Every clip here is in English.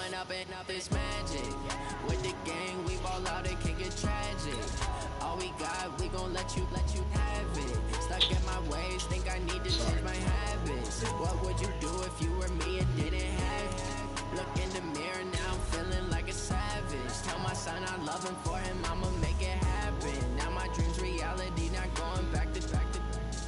Growing up and up is magic. With the gang, we ball out, it can get tragic. All we got, we gon' let you have it. Stuck in my ways, think I need to change my habits. What would you do if you were me and didn't have it? Look in the mirror, now I'm feeling like a savage. Tell my son I love him, for him I'ma make it happen. Now my dream's reality, not going back to.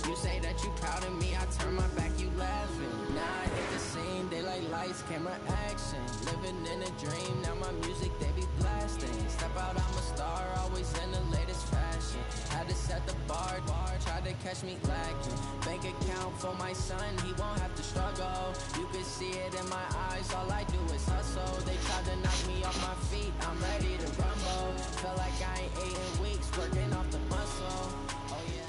You say that you proud of me, I turn my back, you laughing. Now I hit the scene, daylight lights, camera action. Living in a dream, now my music they be blasting. Step out, I'm a star, always in the latest fashion. Had to set the bar, try to catch me lacking. Bank account for my son, he won't have to struggle. You can see it in my eyes, all I do is hustle. They tried to knock me off my feet, I'm ready to rumble. Felt like I ain't ate in weeks, working off the muscle. Oh yeah.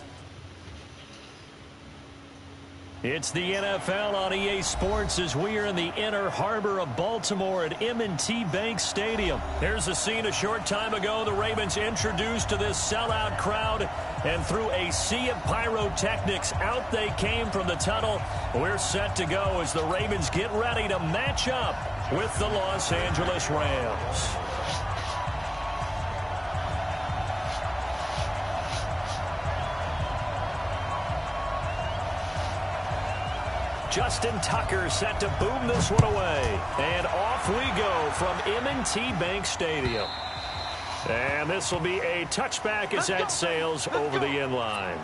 It's the NFL on EA Sports as we are in the inner harbor of Baltimore at M&T Bank Stadium. There's a scene a short time ago the Ravens introduced to this sellout crowd, and through a sea of pyrotechnics, out they came from the tunnel. We're set to go as the Ravens get ready to match up with the Los Angeles Rams. Justin Tucker set to boom this one away. And off we go from M&T Bank Stadium. And this will be a touchback as that sails over the end line.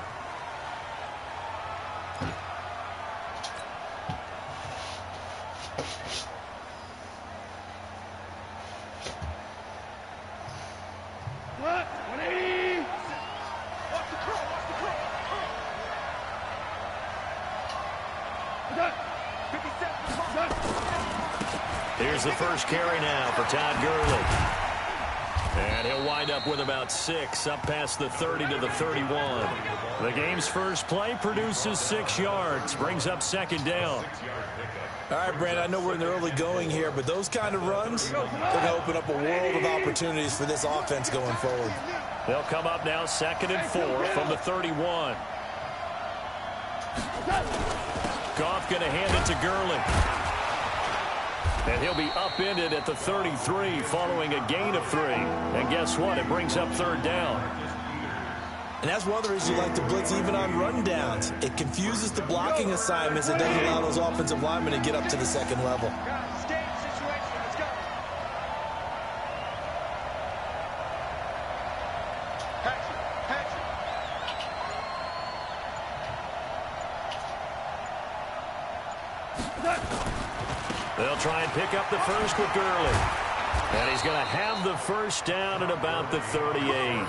Here's the first carry now for Todd Gurley. And he'll wind up with about 6, up past the 30 to the 31. The game's first play produces 6 yards, brings up second down. All right, Brandon, I know we're in the early going here, but those kind of runs, they're going to open up a world of opportunities for this offense going forward. They'll come up now 2nd and 4 from the 31. Goff going to hand it to Gurley. And he'll be upended at the 33 following a gain of 3. And guess what? It brings up 3rd down. And that's one of the reasons you like to blitz even on rundowns. It confuses the blocking assignments. It doesn't allow those offensive linemen to get up to the second level. They'll try and pick up the first with Gurley. And he's going to have the first down at about the 38.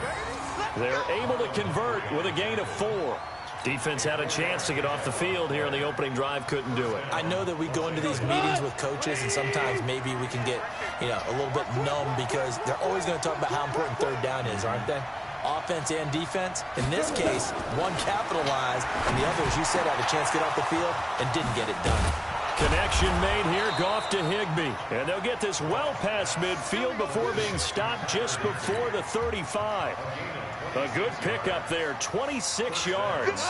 They're able to convert with a gain of 4. Defense had a chance to get off the field here in the opening drive, couldn't do it. I know that we go into these meetings with coaches, and sometimes maybe we can get, a little bit numb because they're always going to talk about how important 3rd down is, aren't they? Offense and defense. In this case, one capitalized, and the other, as you said, had a chance to get off the field and didn't get it done. Connection made here, Goff to Higbee. And they'll get this well past midfield before being stopped just before the 35. A good pickup there, 26 yards.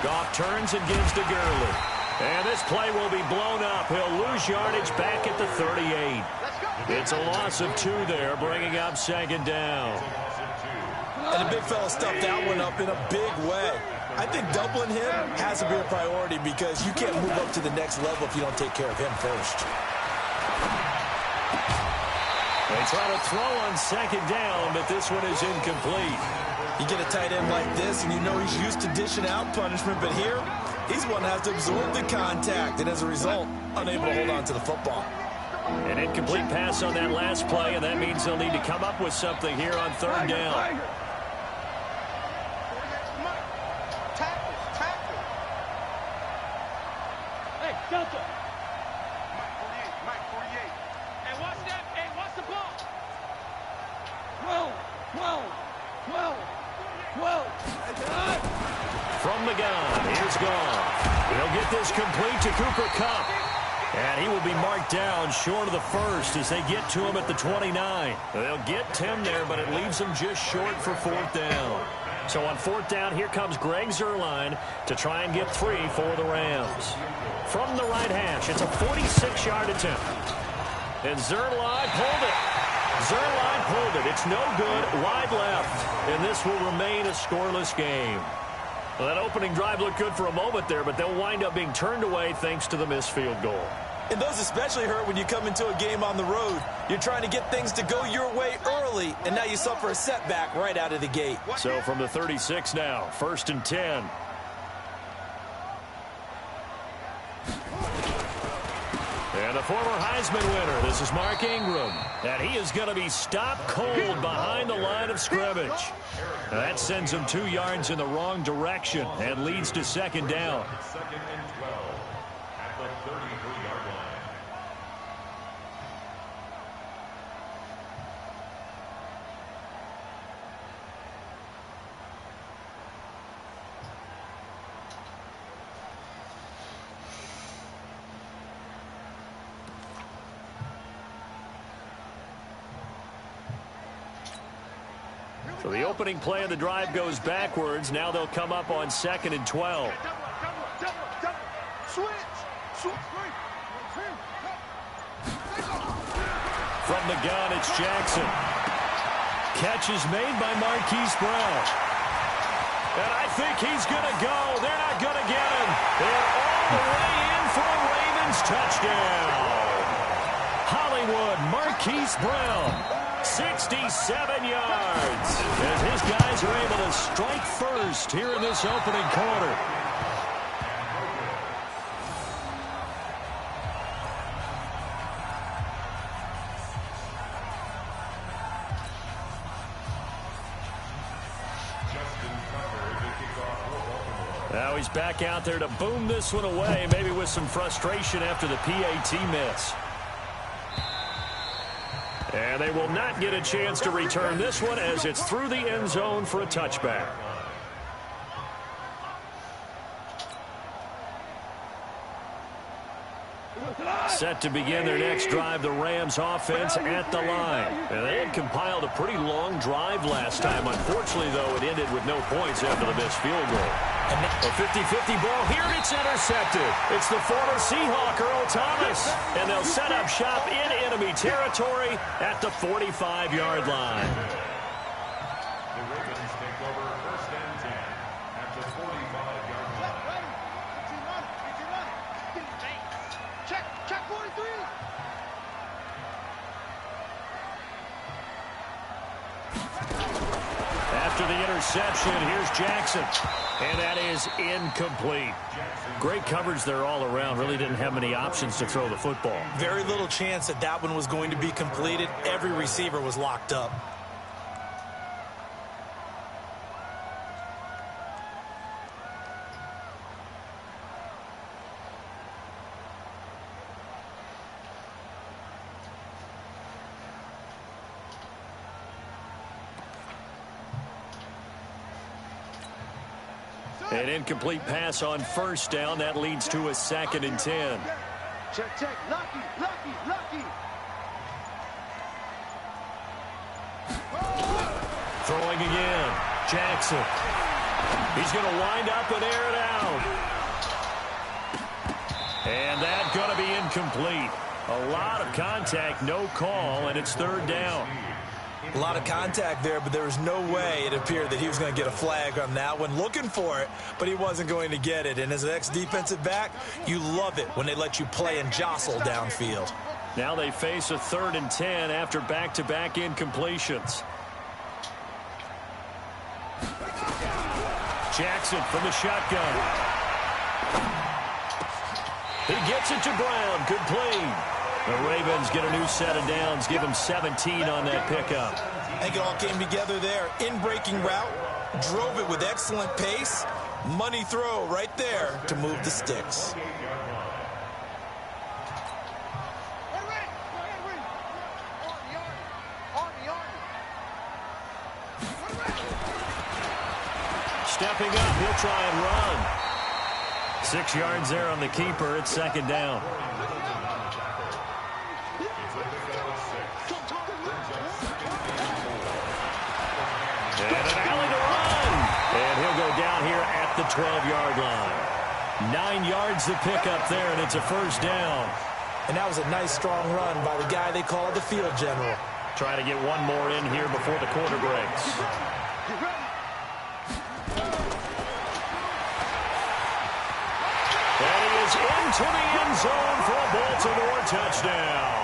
Goff turns and gives to Gurley. And this play will be blown up. He'll lose yardage back at the 38. It's a loss of 2 there, bringing up 2nd down. And the big fella stuffed that one up in a big way. I think doubling him has to be a priority because you can't move up to the next level if you don't take care of him first. They try to throw on 2nd down, but this one is incomplete. You get a tight end like this, and you know he's used to dishing out punishment, but here, he's one that has to absorb the contact, and as a result, unable to hold on to the football. An incomplete pass on that last play, and that means they'll need to come up with something here on 3rd down. Hey, Delta. Mike 48. Hey, watch that. Hey, watch the ball. 12. From the gun, Here's Goff. He'll get this complete to Cooper Kupp. And he will be marked down short of the first as they get to him at the 29. They'll get 10 there, but it leaves them just short for 4th down. So on 4th down, here comes Greg Zuerlein to try and get 3 for the Rams. From the right hash, it's a 46-yard attempt. And Zuerlein pulled it. Zuerlein pulled it. It's no good. Wide left. And this will remain a scoreless game. Well, that opening drive looked good for a moment there, but they'll wind up being turned away thanks to the missed field goal. And those especially hurt when you come into a game on the road. You're trying to get things to go your way early, and now you suffer a setback right out of the gate. So from the 36 now, 1st and 10. And the former Heisman winner, this is Mark Ingram. And he is going to be stopped cold behind the line of scrimmage. Now that sends him 2 yards in the wrong direction and leads to 2nd down. 2nd and 12 at the 33-yard line. So the opening play of the drive goes backwards. Now they'll come up on 2nd and 12. From the gun, it's Jackson. Catch is made by Marquise Brown. And I think he's going to go. They're not going to get him. They're all the way in for a Ravens touchdown. Hollywood, Marquise Brown. 67 yards as his guys are able to strike first here in this opening quarter. Now he's back out there to boom this one away, maybe with some frustration after the PAT miss. And they will not get a chance to return this one as it's through the end zone for a touchback. Set to begin their next drive, the Rams offense at the line. And they had compiled a pretty long drive last time. Unfortunately, though, it ended with no points after the missed field goal. A 50-50 ball here, and it's intercepted. It's the former Seahawk, Earl Thomas. And they'll set up shop in enemy territory at the 45-yard line. The Ravens take over 1st and 10 at the 45-yard line. Check 43. After the interception, here's Jackson. And that is incomplete. Great coverage there all around. Really didn't have many options to throw the football. Very little chance that that one was going to be completed. Every receiver was locked up. An incomplete pass on 1st down. That leads to a 2nd and 10. Check. Lucky. Throwing again. Jackson. He's going to wind up and air it out. And that's going to be incomplete. A lot of contact, no call, and it's 3rd down. A lot of contact there, but there was no way it appeared that he was going to get a flag on that one. Looking for it, but he wasn't going to get it. And as an ex-defensive back, you love it when they let you play and jostle downfield. Now they face a 3rd and 10 after back-to-back incompletions. Jackson from the shotgun. He gets it to Brown. Good play. The Ravens get a new set of downs, give them 17 on that pickup. I think it all came together there. In-breaking route, drove it with excellent pace. Money throw right there to move the sticks. Stepping up, he'll try and run. 6 yards there on the keeper. It's second down. And an alley to run. And he'll go down here at the 12-yard line. 9 yards to pick up there, and it's a first down. And that was a nice, strong run by the guy they call the field general. Trying to get one more in here before the quarter breaks. And he is into the end zone for a Baltimore touchdown.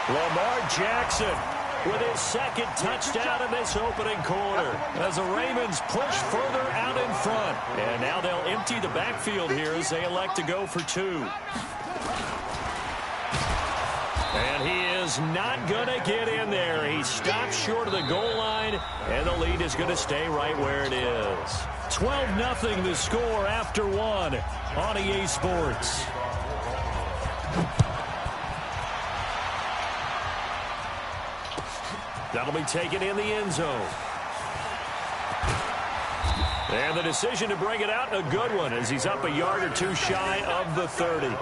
Lamar Jackson with his second touchdown in this opening quarter as the Ravens push further out in front. And now they'll empty the backfield here as they elect to go for 2. And he is not going to get in there. He stops short of the goal line, and the lead is going to stay right where it is. 12-0 the score after 1 on EA Sports. That'll be taken in the end zone. And the decision to bring it out, a good one, as he's up a yard or 2 shy of the 30.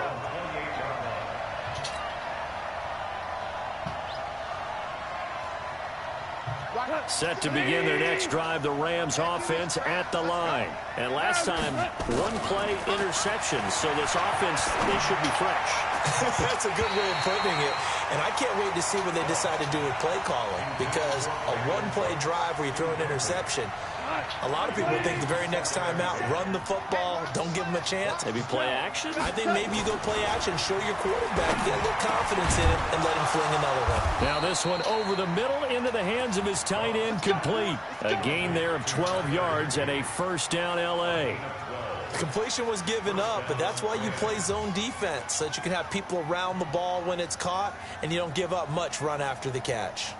Set to begin their next drive, the Rams offense at the line. And last time, 1-play interception, so this offense, they should be fresh. That's a good way of putting it. And I can't wait to see what they decide to do with play calling, because a 1-play drive where you throw an interception, a lot of people think the very next time out, run the football, don't give them a chance. Maybe play action? I think maybe you go play action, show your quarterback, get a little confidence in him, and let him fling another one. Now this one over the middle into the hands of his tight end, complete. A gain there of 12 yards and a first down L.A. Completion was given up, but that's why you play zone defense, so that you can have people around the ball when it's caught, and you don't give up much run after the catch.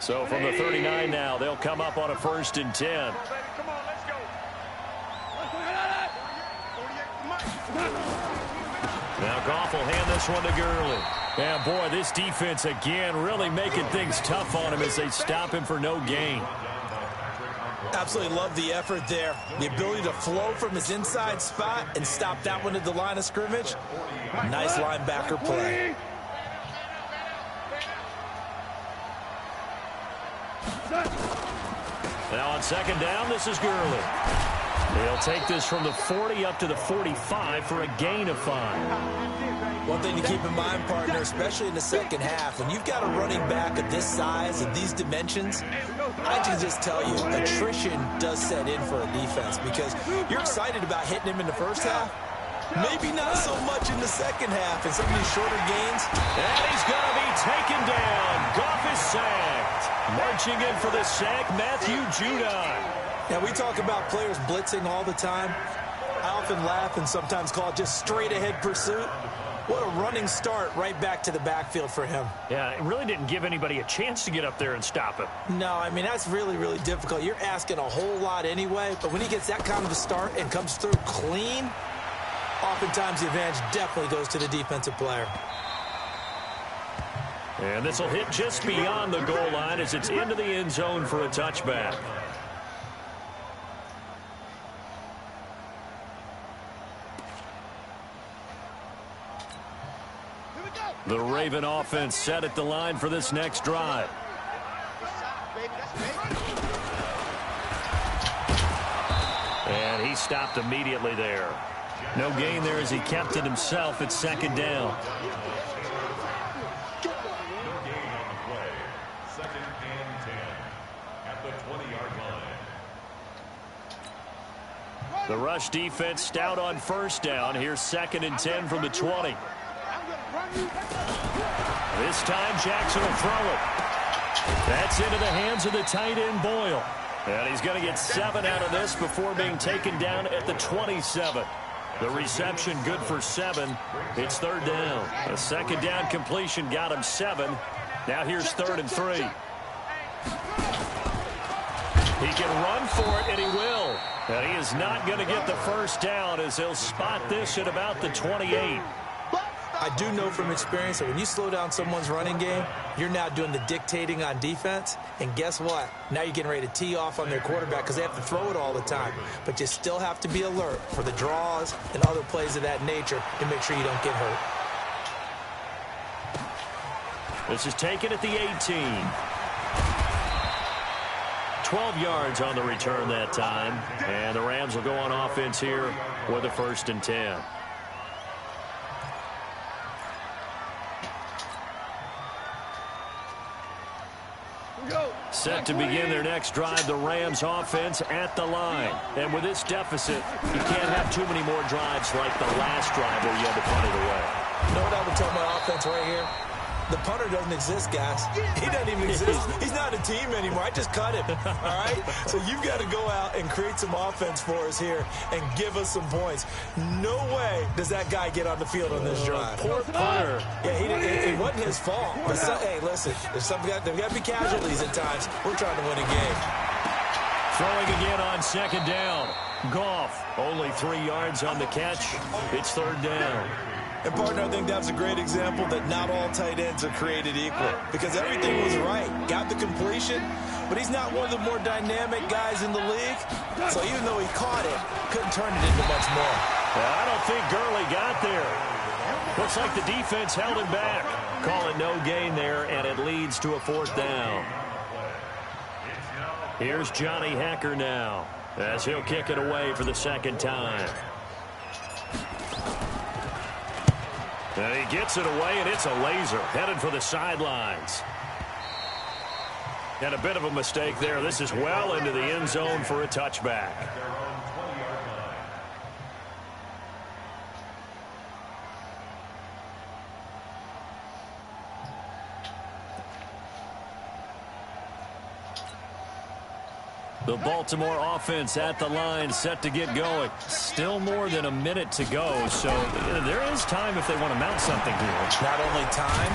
So from the 39 now, they'll come up on a 1st and 10. Come on, let's go. Now Goff will hand this one to Gurley. Yeah, boy, this defense again really making things tough on him as they stop him for no gain. Absolutely love the effort there. The ability to flow from his inside spot and stop that one at the line of scrimmage. Nice linebacker play. Now on second down, this is Gurley. He'll take this from the 40 up to the 45 for a gain of 5. One thing to keep in mind, partner, especially in the second half, when you've got a running back of this size and these dimensions, I can just tell you, attrition does set in for a defense, because you're excited about hitting him in the first half. Maybe not so much in the second half, and some of these shorter gains. And he's going to be taken down. Goff is sacked. Marching in for the sack, Matthew Judon. Now, we talk about players blitzing all the time. I often laugh and sometimes call it just straight-ahead pursuit. What a running start right back to the backfield for him. Yeah, it really didn't give anybody a chance to get up there and stop him. No, I mean, that's really, really difficult. You're asking a whole lot anyway, but when he gets that kind of a start and comes through clean, oftentimes the advantage definitely goes to the defensive player. And this will hit just beyond the goal line as it's into the end zone for a touchback. The Raven offense set at the line for this next drive. And he stopped immediately there. No gain there as he kept it himself at second down. No gain on the play. 2nd and 10 at the 20-yard line. The rush defense stout on first down. Here's 2nd and 10 from the 20. This time Jackson will throw it. That's into the hands of the tight end Boyle. And he's going to get 7 out of this before being taken down at the 27. The reception good for 7. It's 3rd down. A 2nd down completion got him 7. Now here's 3rd and 3. He can run for it, and he will. And he is not going to get the first down as he'll spot this at about the 28. I do know from experience that when you slow down someone's running game, you're now doing the dictating on defense. And guess what? Now you're getting ready to tee off on their quarterback because they have to throw it all the time. But you still have to be alert for the draws and other plays of that nature to make sure you don't get hurt. This is taken at the 18. 12 yards on the return that time. And the Rams will go on offense here with a 1st and 10. Set to begin their next drive, the Rams offense at the line. And with this deficit, you can't have too many more drives like the last drive where you had to punt it away. You know what I would tell my offense right here? The punter doesn't exist, guys. He doesn't even exist. He's not a team anymore. I just cut him, all right? So you've got to go out and create some offense for us here and give us some points. No way does that guy get on the field on this drive. Poor punter. Yeah, it wasn't his fault. But hey, listen, there's got to be casualties at times. We're trying to win a game. Throwing again on 2nd down. Goff, only 3 yards on the catch. It's 3rd down. And, partner, I think that's a great example that not all tight ends are created equal because everything was right. Got the completion, but he's not one of the more dynamic guys in the league. So even though he caught it, couldn't turn it into much more. I don't think Gurley got there. Looks like the defense held him back. Call it no gain there, and it leads to a 4th down. Here's Johnny Hekker now as he'll kick it away for the 2nd time. And he gets it away, and it's a laser headed for the sidelines. And a bit of a mistake there. This is well into the end zone for a touchback. The Baltimore offense at the line, set to get going. Still more than a minute to go, so there is time if they want to mount something here. Not only time,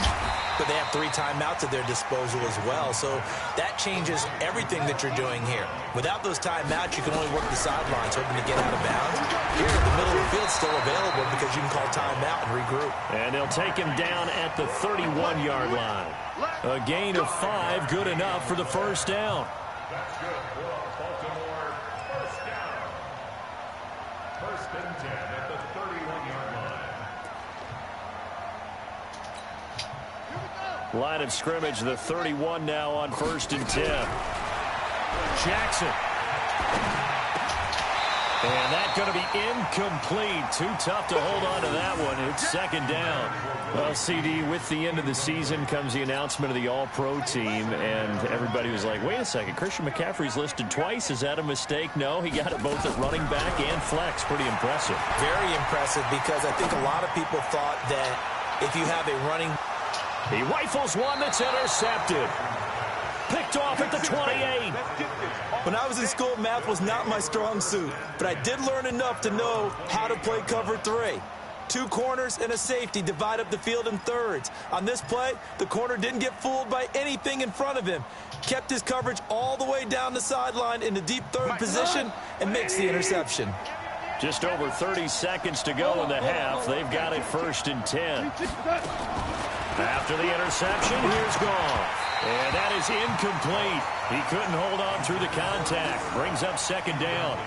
but they have 3 timeouts at their disposal as well, so that changes everything that you're doing here. Without those timeouts, you can only work the sidelines, hoping to get out of bounds. Here, the middle of the field's still available because you can call timeout and regroup. And they'll take him down at the 31-yard line. A gain of 5, good enough for the 1st down. That's good for Baltimore. 1st down. 1st and 10 at the 31-yard line. Line of scrimmage, the 31 now on 1st and 10. Jackson. And that's going to be incomplete. Too tough to hold on to that one. It's 2nd down. Well, CD, with the end of the season comes the announcement of the All-Pro team, and everybody was like, wait a second, Christian McCaffrey's listed twice. Is that a mistake? No, he got it both at running back and flex. Pretty impressive. Very impressive because I think a lot of people thought that if you have a running... He rifles one that's intercepted. Picked off at the 28. When I was in school, math was not my strong suit, but I did learn enough to know how to play cover 3. 2 corners and a safety divide up the field in thirds. On this play, the corner didn't get fooled by anything in front of him. Kept his coverage all the way down the sideline in the deep 3rd position and makes the interception. Just over 30 seconds to go in the half. They've got it 1st and 10. After the interception, here's Goff. And that is incomplete. He couldn't hold on through the contact. Brings up 2nd down.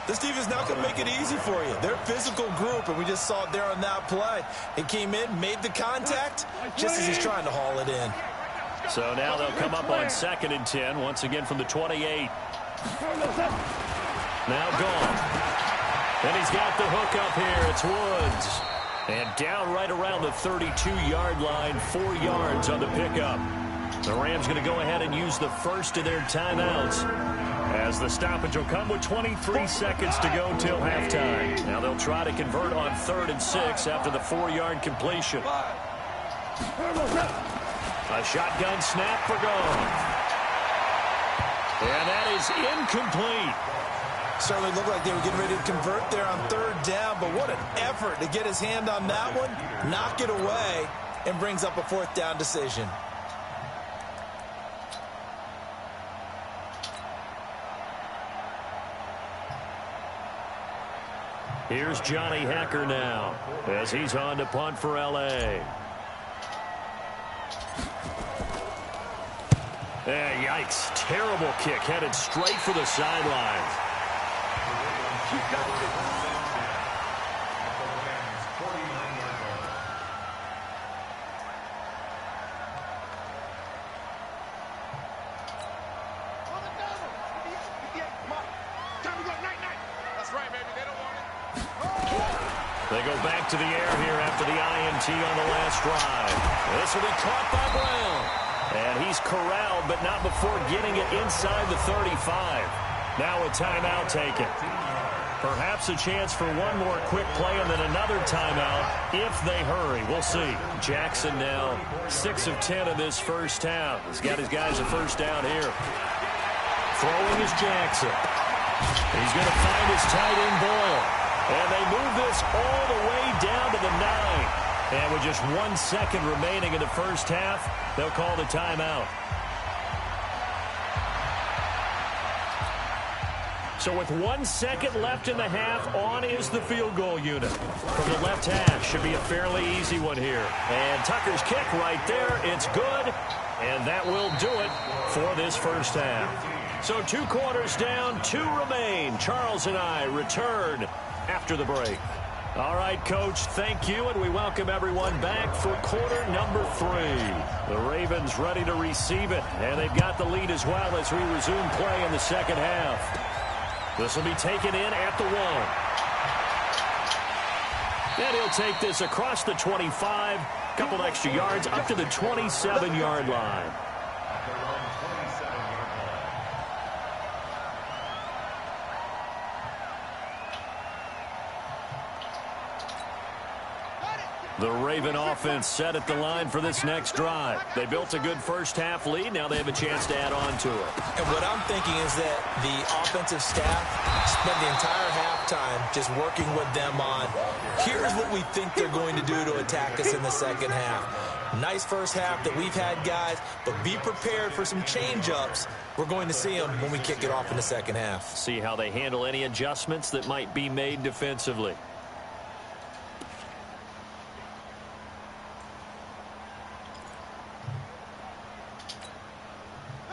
This team is not going to make it easy for you. They're a physical group, and we just saw it there on that play. He came in, made the contact, just as he's trying to haul it in. So now they'll come up on 2nd and 10, once again from the 28. Now Goff. And he's got the hook up here. It's Woods. And down right around the 32-yard line, 4 yards on the pickup. The Rams going to go ahead and use the first of their timeouts, as the stoppage will come with 23 seconds to go till halftime. Now they'll try to convert on 3rd and 6 after the 4-yard completion. A shotgun snap for Goff. And that is incomplete. Certainly looked like they were getting ready to convert there on 3rd down, but what an effort to get his hand on that one, knock it away, and brings up a 4th down decision. Here's Johnny Hecker now as he's on to punt for L.A. Yikes. Terrible kick headed straight for the sidelines. They go back to the air here after the INT on the last drive. This will be caught by Brown. And he's corralled, but not before getting it inside the 35. Now a timeout taken. Perhaps a chance for one more quick play and then another timeout if they hurry. We'll see. Jackson now 6 of 10 in this first half. He's got his guys a first down here. Throwing is Jackson. He's going to find his tight end Boyle. And they move this all the way down to the 9. And with just 1 second remaining in the first half, they'll call the timeout. So with 1 second left in the half, on is the field goal unit. From the left hash, should be a fairly easy one here. And Tucker's kick right there, it's good. And that will do it for this first half. So 2 quarters down, 2 remain. Charles and I return after the break. All right, Coach, thank you, and we welcome everyone back for quarter number 3. The Ravens ready to receive it, and they've got the lead as well as we resume play in the second half. This will be taken in at the 1. And he'll take this across the 25, couple extra yards up to the 27-yard line. The Raven offense set at the line for this next drive. They built a good first half lead. Now they have a chance to add on to it. And what I'm thinking is that the offensive staff spent the entire halftime just working with them on, here's what we think they're going to do to attack us in the second half. Nice first half that we've had, guys, but be prepared for some change-ups. We're going to see them when we kick it off in the second half. See how they handle any adjustments that might be made defensively.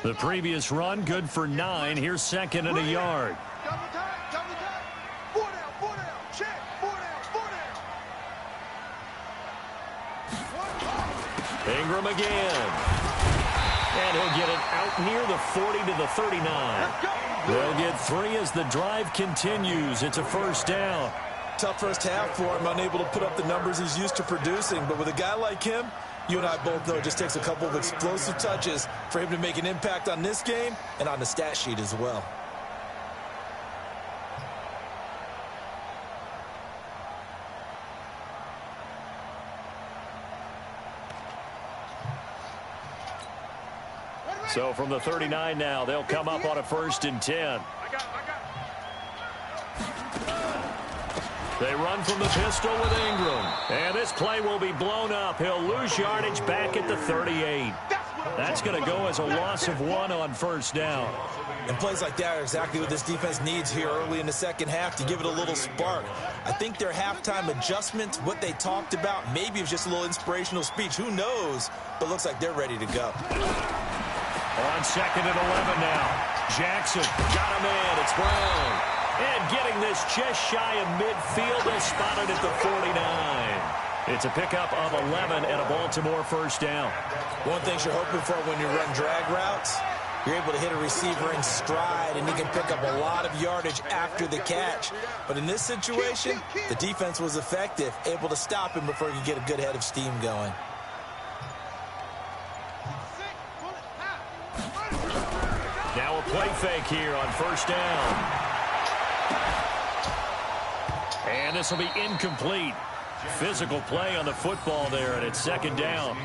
The previous run, good for 9. Here's second and a yard. Double time. 4 down, check, 4 down. Ingram again. And he'll get it out near the 40 to the 39. They'll get 3 as the drive continues. It's a first down. Tough first half for him, unable to put up the numbers he's used to producing. But with a guy like him, you and I both know it just takes a couple of explosive touches for him to make an impact on this game and on the stat sheet as well. So from the 39 now, they'll come up on a 1st and 10. They run from the pistol with Ingram. And this play will be blown up. He'll lose yardage back at the 38. That's going to go as a loss of 1 on first down. And plays like that are exactly what this defense needs here early in the second half to give it a little spark. I think their halftime adjustments, what they talked about, maybe it was just a little inspirational speech. Who knows? But looks like they're ready to go. On 2nd and 11 now. Jackson got him in. It's Brown. And getting this just shy of midfield, they spotted at the 49. It's a pickup of 11 and a Baltimore first down. One thing you're hoping for when you run drag routes, you're able to hit a receiver in stride, and he can pick up a lot of yardage after the catch. But in this situation, the defense was effective, able to stop him before he could get a good head of steam going. Now a play fake here on first down. And this will be incomplete. Physical play on the football there, and it's 2nd down.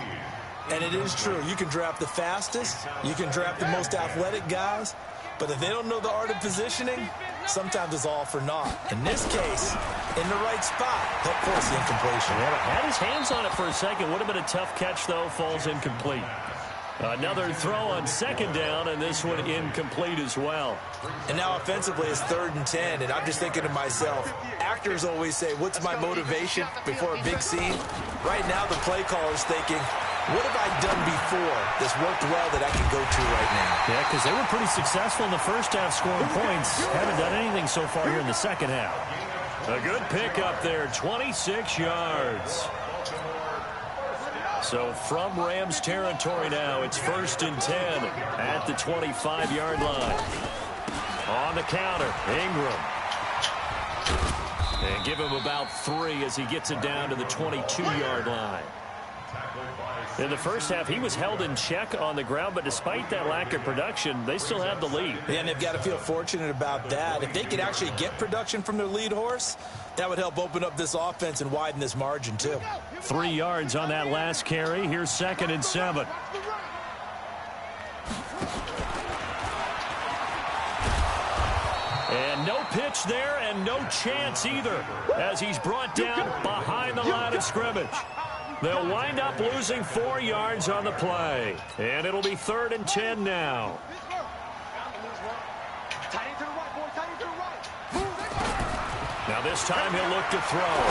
And it is true. You can draft the fastest. You can draft the most athletic guys. But if they don't know the art of positioning, sometimes it's all for naught. In this case, in the right spot, help force the incompletion. Yeah, had his hands on it for a second. Would have been a tough catch, though. Falls incomplete. Another throw on second down, and this one incomplete as well. And now offensively it's 3rd and 10, and I'm just thinking to myself, actors always say, what's my motivation before a big scene? Right now the play caller's thinking, what have I done before that's worked well that I can go to right now? Yeah, because they were pretty successful in the first half scoring points. Haven't done anything so far here in the second half. A good pickup there, 26 yards. So from Rams territory now, it's 1st and 10 at the 25-yard line. On the counter, Ingram. And give him about 3 as he gets it down to the 22-yard line. In the first half, he was held in check on the ground, but despite that lack of production, they still have the lead. Yeah, and they've got to feel fortunate about that. If they could actually get production from their lead horse, that would help open up this offense and widen this margin, too. 3 yards on that last carry. Here's 2nd and 7. And no pitch there and no chance either as he's brought down behind the line of scrimmage. They'll wind up losing 4 yards on the play. And it'll be 3rd and 10 now. Now this time he'll look to throw.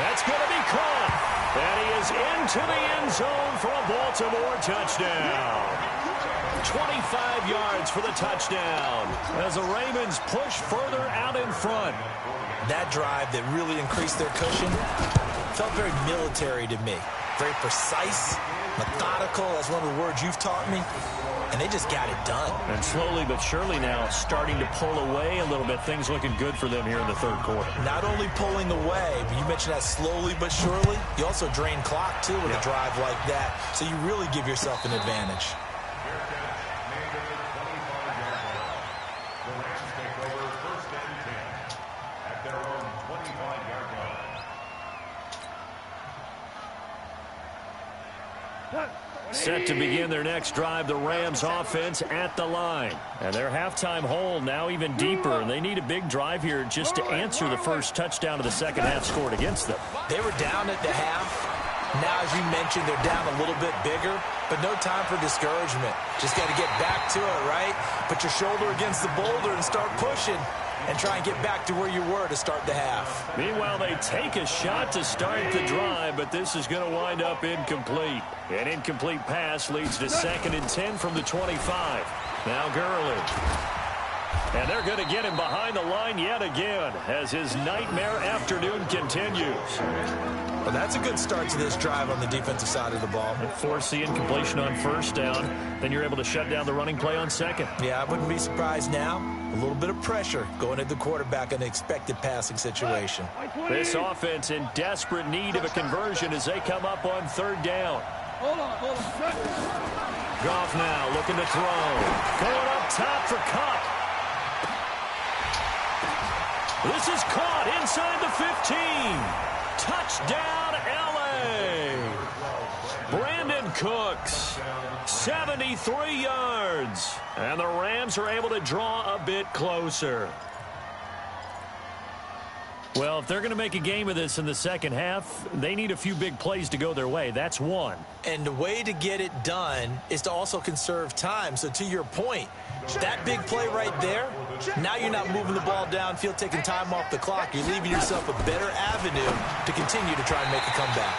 That's going to be caught. And he is into the end zone for a Baltimore touchdown. 25 yards for the touchdown as the Ravens push further out in front. That drive that really increased their cushion felt very military to me. Very precise, methodical. That's one of the words you've taught me. And they just got it done. And slowly but surely now starting to pull away a little bit. Things looking good for them here in the 3rd quarter. Not only pulling away, but you mentioned that slowly but surely. You also drain clock, too, with a drive like that. So you really give yourself an advantage. Set to begin their next drive, the Rams offense at the line. And their halftime hole now even deeper, and they need a big drive here just to answer the first touchdown of the second half scored against them. They were down at the half. Now, as you mentioned, they're down a little bit bigger, but no time for discouragement. Just got to get back to it, right? Put your shoulder against the boulder and start pushing. And try and get back to where you were to start the half. Meanwhile, they take a shot to start the drive, but this is going to wind up incomplete. An incomplete pass leads to 2nd and 10 from the 25. Now Gurley. And they're going to get him behind the line yet again as his nightmare afternoon continues. Well, that's a good start to this drive on the defensive side of the ball. Force the incompletion on 1st down. Then you're able to shut down the running play on 2nd. Yeah, I wouldn't be surprised now. A little bit of pressure going at the quarterback in an expected passing situation. This offense in desperate need of a conversion as they come up on 3rd down. Goff now looking to throw. Going up top for Cup. This is caught inside the 15. Touchdown, L.A. Brandon Cooks, 73 yards. And the Rams are able to draw a bit closer. Well, if they're going to make a game of this in the second half, they need a few big plays to go their way. That's one. And the way to get it done is to also conserve time. So to your point, that big play right there, now you're not moving the ball downfield, taking time off the clock. You're leaving yourself a better avenue to continue to try and make a comeback.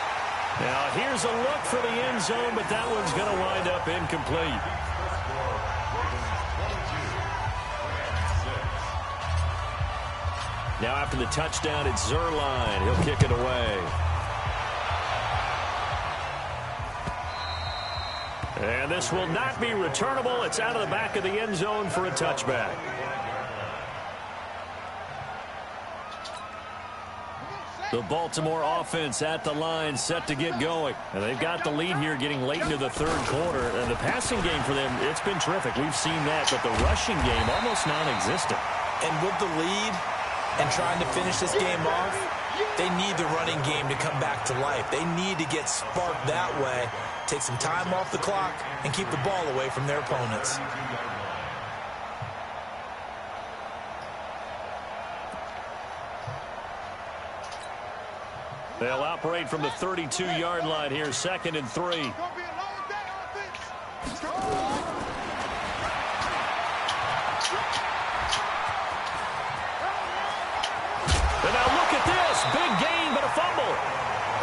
Now here's a look for the end zone, but that one's going to wind up incomplete. Now after the touchdown, it's Zerline. He'll kick it away. And this will not be returnable. It's out of the back of the end zone for a touchback. The Baltimore offense at the line set to get going. And they've got the lead here getting late into the 3rd quarter. And the passing game for them, it's been terrific. We've seen that. But the rushing game, almost non-existent. And with the lead and trying to finish this game off, they need the running game to come back to life. They need to get sparked that way, take some time off the clock, and keep the ball away from their opponents. They'll operate from the 32-yard line here, 2nd and 3. big gain, but a fumble.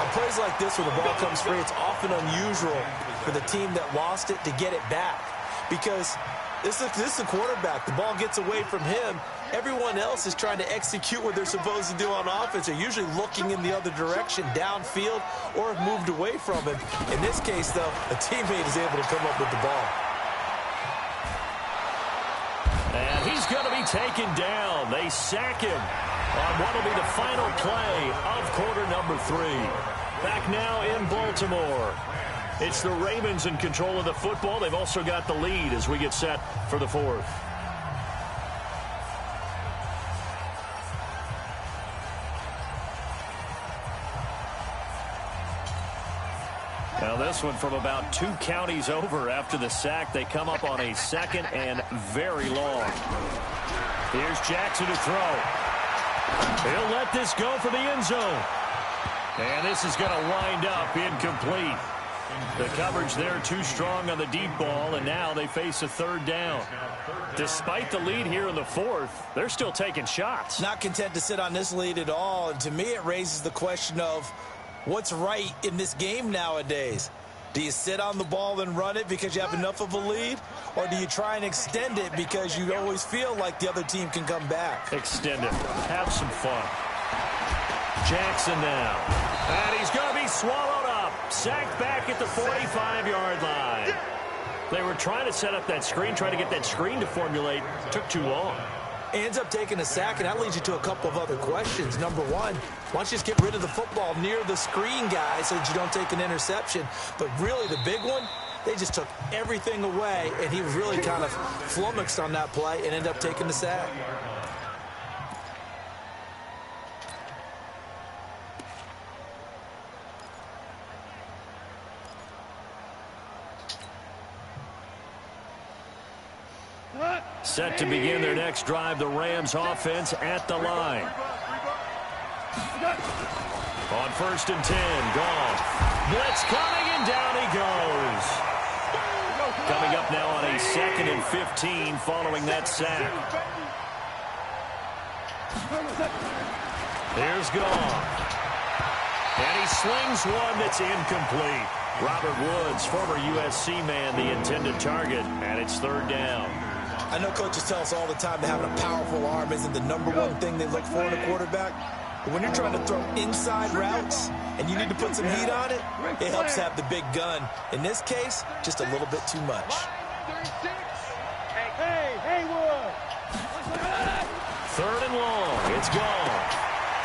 On plays like this where the ball comes free, it's often unusual for the team that lost it to get it back. Because this is the quarterback. The ball gets away from him. Everyone else is trying to execute what they're supposed to do on offense. They're usually looking in the other direction, downfield, or have moved away from him. In this case, though, a teammate is able to come up with the ball. And he's going to be taken down. They sack him on what will be the final play of quarter number 3. Back now in Baltimore. It's the Ravens in control of the football. They've also got the lead as we get set for the 4th. Now this one from about 2 counties over after the sack. They come up on a 2nd and very long. Here's Jackson to throw. He'll let this go for the end zone. And this is going to wind up incomplete. The coverage there too strong on the deep ball, and now they face a 3rd down. Despite the lead here in the 4th, they're still taking shots. Not content to sit on this lead at all, and to me it raises the question of what's right in this game nowadays. Do you sit on the ball and run it because you have enough of a lead, or do you try and extend it because you always feel like the other team can come back? Extend it. Have some fun. Jackson now. And he's going to be swallowed up. Sacked back at the 45-yard line. They were trying to set up that screen, trying to get that screen to formulate. Took too long. Ends up taking a sack, and that leads you to a couple of other questions. Number one, why don't you just get rid of the football near the screen guy so that you don't take an interception? But really the big one, they just took everything away, and he was really kind of flummoxed on that play and ended up taking the sack. Set to begin their next drive, the Rams offense at the line. On 1st and 10, Goff. Blitz coming, and down he goes. Coming up now on a 2nd and 15 following that sack. Here's Goff. And he slings one that's incomplete. Robert Woods, former USC man, the intended target, and it's 3rd down. I know coaches tell us all the time that having a powerful arm isn't the #1 thing they look for in a quarterback. But when you're trying to throw inside routes and you need to put some heat on it, it helps have the big gun. In this case, just a little bit too much. Haywood. 3rd and long. It's gone.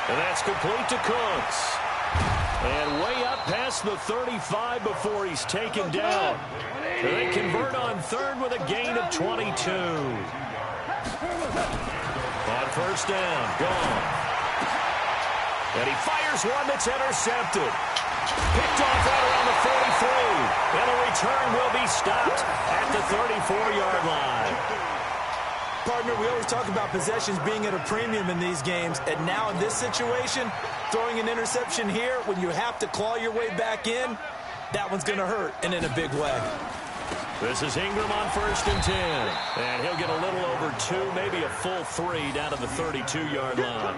And that's complete to Cooks. And way up past the 35 before he's taken down. And they convert on 3rd with a gain of 22. On 1st down, gone. And he fires one that's intercepted. Picked off right around the 43. And the return will be stopped at the 34-yard line. Partner, we always talk about possessions being at a premium in these games, and now in this situation, throwing an interception here when you have to claw your way back in, that one's going to hurt, and in a big way. This is Ingram on 1st and 10. And he'll get a little over 2, maybe a full 3 down to the 32-yard line.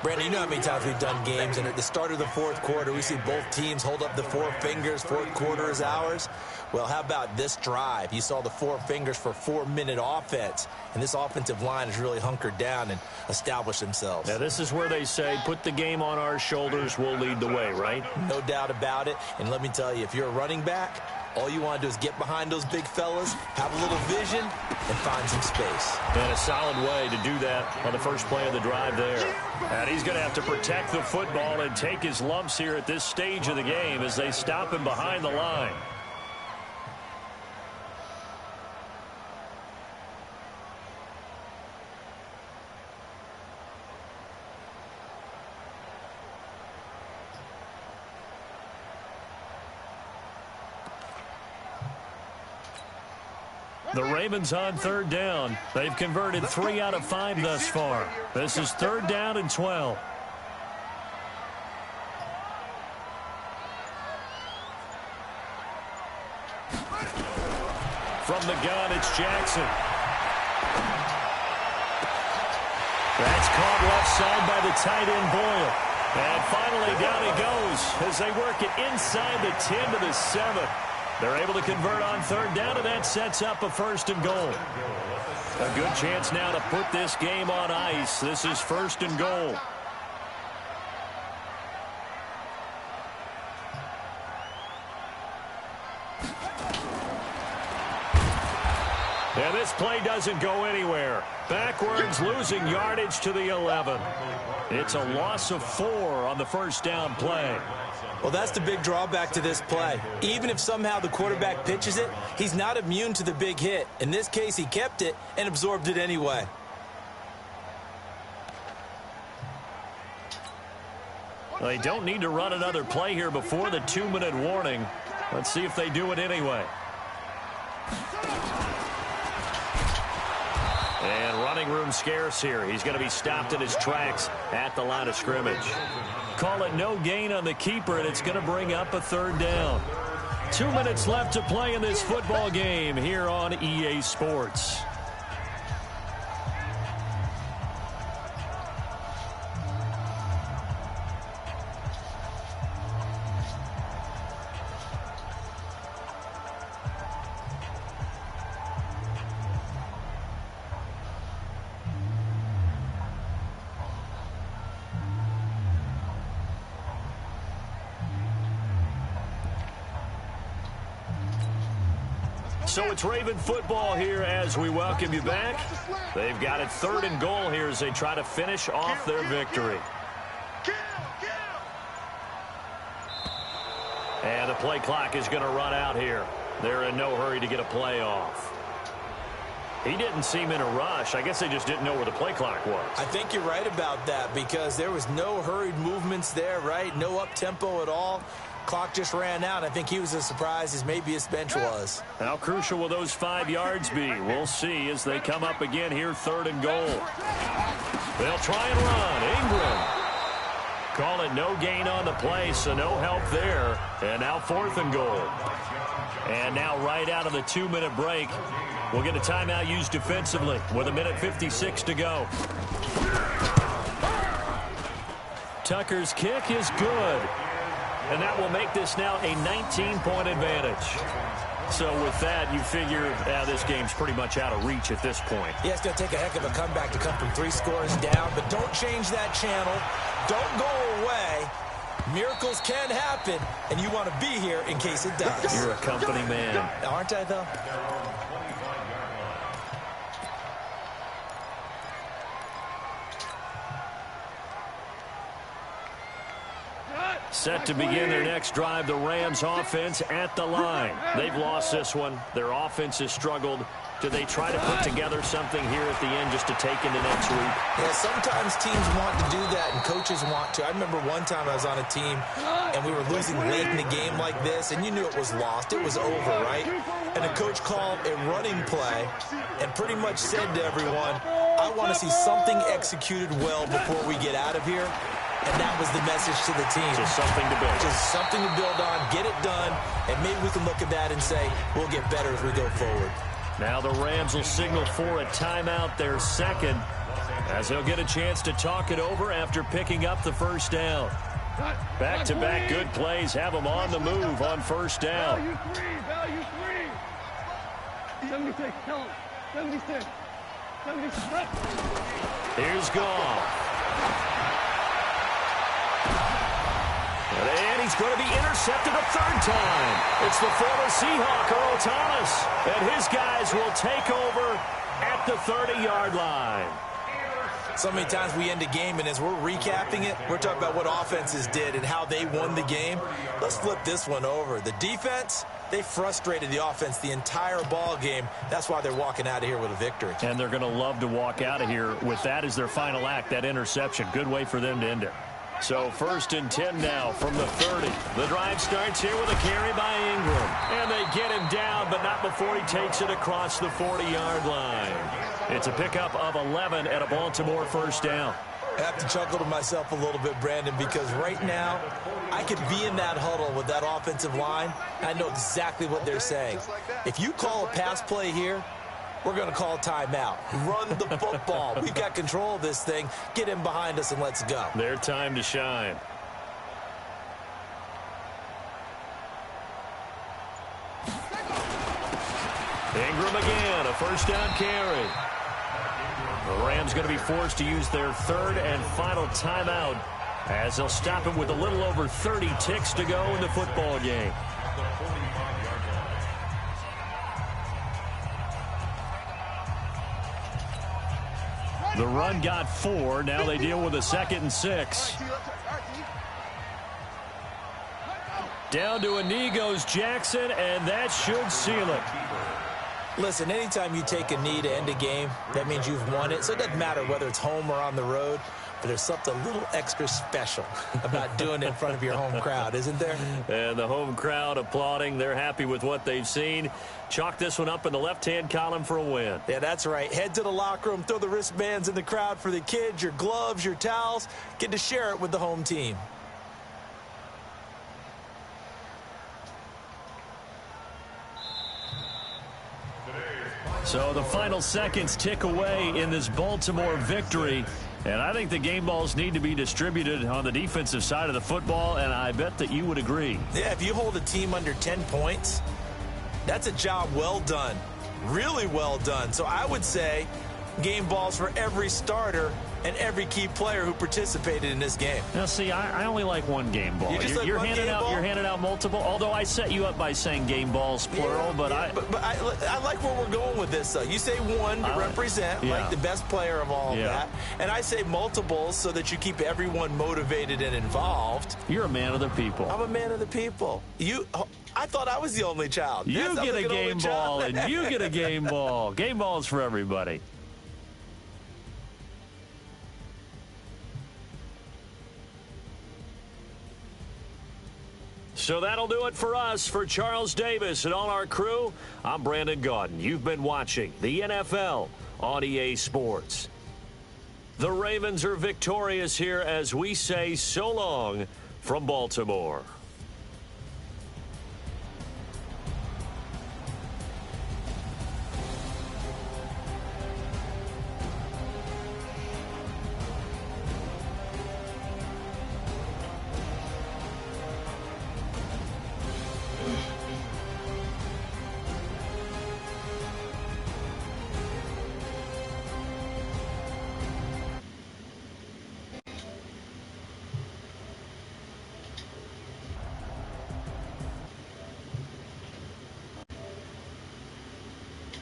Brandon, you know how many times we've done games, and at the start of the 4th quarter, we see both teams hold up the 4 fingers, 4th quarter is ours. Well, how about this drive? You saw the 4 fingers for 4-minute offense, and this offensive line has really hunkered down and established themselves. Now, this is where they say, put the game on our shoulders, we'll lead the way, right? No doubt about it, and let me tell you, if you're a running back, all you want to do is get behind those big fellas, have a little vision, and find some space. And a solid way to do that on the first play of the drive there. And he's going to have to protect the football and take his lumps here at this stage of the game as they stop him behind the line. The Ravens on 3rd down. They've converted 3 out of 5 thus far. This is 3rd down and 12. From the gun, it's Jackson. That's caught left side by the tight end Boyle. And finally, down he goes as they work it inside the 10 to the 7. They're able to convert on third down, and that sets up a 1st and goal. A good chance now to put this game on ice. This is 1st and goal. And this play doesn't go anywhere. Backwards, losing yardage to the 11. It's a loss of 4 on the 1st down play. Well, that's the big drawback to this play. Even if somehow the quarterback pitches it, he's not immune to the big hit. In this case, he kept it and absorbed it anyway. They don't need to run another play here before the 2-minute warning. Let's see if they do it anyway. And running room scarce here. He's going to be stopped in his tracks at the line of scrimmage. Call it no gain on the keeper, and it's going to bring up a 3rd down. 2 minutes left to play in this football game here on EA Sports. So it's Raven football here as we welcome you back. They've got it 3rd and goal here as they try to finish off their victory. And the play clock is going to run out here. They're in no hurry to get a play off. He didn't seem in a rush. I guess they just didn't know where the play clock was. I think you're right about that because there was no hurried movements there, right? No up-tempo at all. Clock just ran out. I think he was as surprised as maybe his bench was. How crucial will those 5 yards be? We'll see as they come up again here, 3rd and goal. They'll try and run. Ingram. Call it no gain on the play, so no help there. And now 4th and goal. And now right out of the 2-minute break, we'll get a timeout used defensively with 1:56 to go. Tucker's kick is good. And that will make this now a 19-point advantage. So with that, you figure this game's pretty much out of reach at this point. Yeah, it's going to take a heck of a comeback to come from 3 scores down, but don't change that channel. Don't go away. Miracles can happen, and you want to be here in case it does. You're a company man. Aren't I, though? Set to begin their next drive, the Rams offense at the line. They've lost this one. Their offense has struggled. Do they try to put together something here at the end just to take into next week? Yeah, sometimes teams want to do that and coaches want to. I remember one time I was on a team and we were losing late in the game like this and you knew it was lost. It was over, right? And the coach called a running play and pretty much said to everyone, I want to see something executed well before we get out of here. And that was the message to the team. Just something to build. Just something to build on, get it done, and maybe we can look at that and say, we'll get better as we go forward. Now the Rams will signal for a timeout, their 2nd, as they'll get a chance to talk it over after picking up the 1st down. Back-to-back good plays have them on the move on 1st down. Value 3. 76, tell him. 76. 76. Here's Goff. And he's going to be intercepted a 3rd time. It's the former Seahawk, Earl Thomas. And his guys will take over at the 30-yard line. So many times we end a game, and as we're recapping it, we're talking about what offenses did and how they won the game. Let's flip this one over. The defense, they frustrated the offense the entire ball game. That's why they're walking out of here with a victory. And they're going to love to walk out of here with that as their final act, that interception. Good way for them to end it. So 1st and 10 now from the 30. The drive starts here with a carry by Ingram. And they get him down, but not before he takes it across the 40-yard line. It's a pickup of 11 at a Baltimore 1st down. I have to chuckle to myself a little bit, Brandon, because right now I could be in that huddle with that offensive line. I know exactly what they're saying. If you call a pass play here, we're going to call timeout. Run the football. We've got control of this thing. Get him behind us and let's go. Their time to shine. Ingram again, a first down carry. The Rams going to be forced to use their third and final timeout as they'll stop it with a little over 30 ticks to go in the football game. The run got 4. Now they deal with a 2nd and 6. Down to a knee goes Jackson, and that should seal it. Listen, anytime you take a knee to end a game, that means you've won it. So it doesn't matter whether it's home or on the road, but there's something a little extra special about doing it in front of your home crowd, isn't there? And the home crowd applauding. They're happy with what they've seen. Chalk this one up in the left-hand column for a win. Yeah, that's right. Head to the locker room, throw the wristbands in the crowd for the kids, your gloves, your towels. Get to share it with the home team. So the final seconds tick away in this Baltimore victory. And I think the game balls need to be distributed on the defensive side of the football, and I bet that you would agree. Yeah, if you hold a team under 10 points, that's a job well done. Really well done. So I would say game balls for every starter and every key player who participated in this game. Now, see, I only like one game ball. You're handing out multiple. Although I set you up by saying game balls plural, but I like where we're going with this. Though you say one to represent like the best player of all of that, and I say multiples so that you keep everyone motivated and involved. You're a man of the people. I'm a man of the people. I thought I was the only child. You get a game ball, and you get a game ball. Game balls for everybody. So that'll do it for us. For Charles Davis and all our crew, I'm Brandon Gaudin. You've been watching the NFL on EA Sports. The Ravens are victorious here as we say so long from Baltimore.